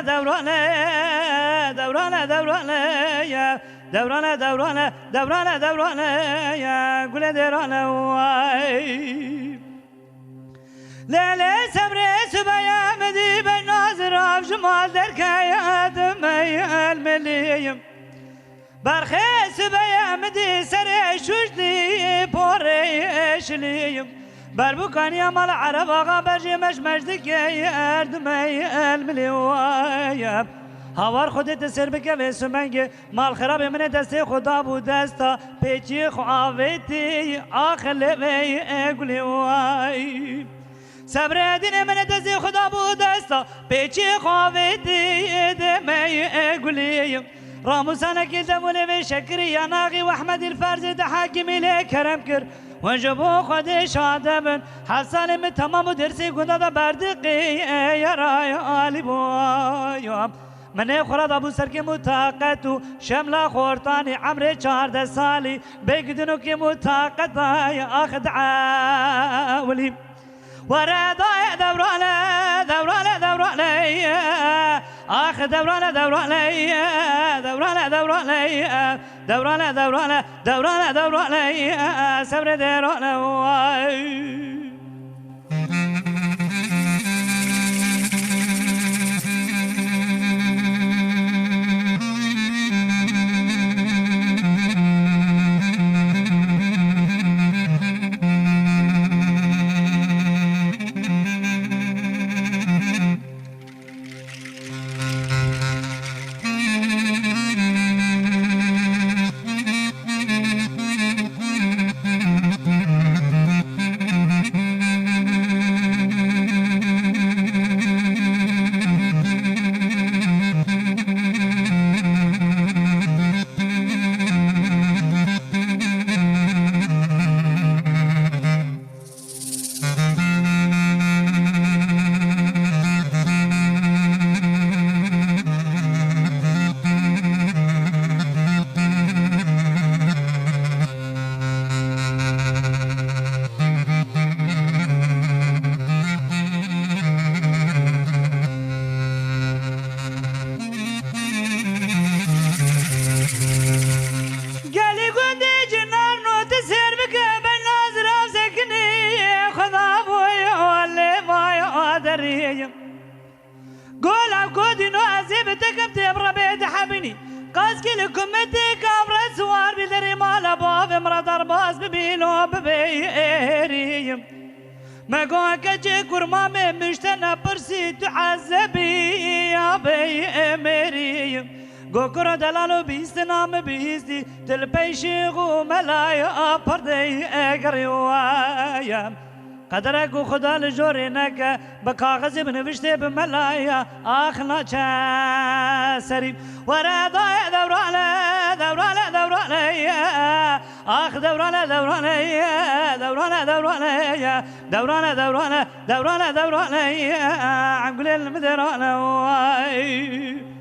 دورانه دورانه دورانه يا دورانه دورانه دورانه دورانه يا قول درانه واي لا لا صبري سبيا مدي بالناظر في جمال دركايا دمي المليم برخيس بيا مدي سري شوجلي بوريش ليم بربوكان يا مال عرب آغا برجي مش مجدك يا دمي المليوايا هوار خودت سر بکه سمنگ مال خراب من دست خدا بود دستا پیچی خواهیتی آخر وی اگلی وای صبر دین من دست خدا بود دستا پیچی خواهیتی دمی اگلی راموسانا کی زمونه و شکری یا ناغی و احمد الفرز ده حاکمی لی کرم کر وجبو خودش آدمن حسن من تمام درسی گنده ده بردقی یا رای آلی بویم من خورد ابو سرکی متاقتو شملا خورتانی عمر 14 سالی بگدنو که متاقتای آخد عاولی ورادای دورانه دورانه دورانه آخ دورانه دورانه دورانه دورانه دورانه دورانه دورانه دورانه صبر درانه وای قول عقودي نو عزيبتكم تبرى بيت حبني قاسكي لكم متك أمر سوار بدري مال باب مرض أرباس ببينو ببيريم ما قوان كجي كرمامي مشتنا برسي تعذبي يا بيمريم قوكرا دلالو بيستنام بيستي تلبيشي غو ملايا پردي اقري وايام قدرك خدا لجورينك بكاغذ بنوشته بملايا آخنا چا سريب ورادايا دورانه دورانه دورانه آخ دورانه دورانه دورانه دورانه دورانه دورانه دورانه دورانه عقل المدرانه واي